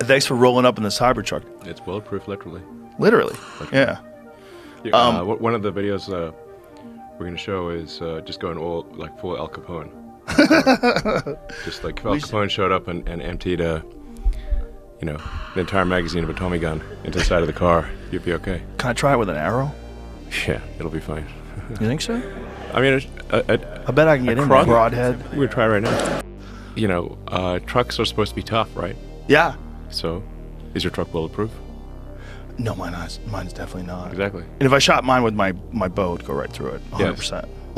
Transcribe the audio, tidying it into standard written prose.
Thanks for rolling up in the Cybertruck. It's bulletproof, literally. Literally. Yeah. One of the videos we're going to show is just going all like full Al Capone. Just like if Al Capone showed up and emptied the entire magazine of a Tommy gun into the side of the car, you'd be okay. Can I try it with an arrow? Yeah, it'll be fine. You think so? I mean, I bet I can get in a broadhead. We're going to try right now. You know, trucks are supposed to be tough, right? Yeah. So, is your truck bulletproof? No, mine's definitely not. Exactly. And if I shot mine with my bow, it'd go right through it, 100%. Yes.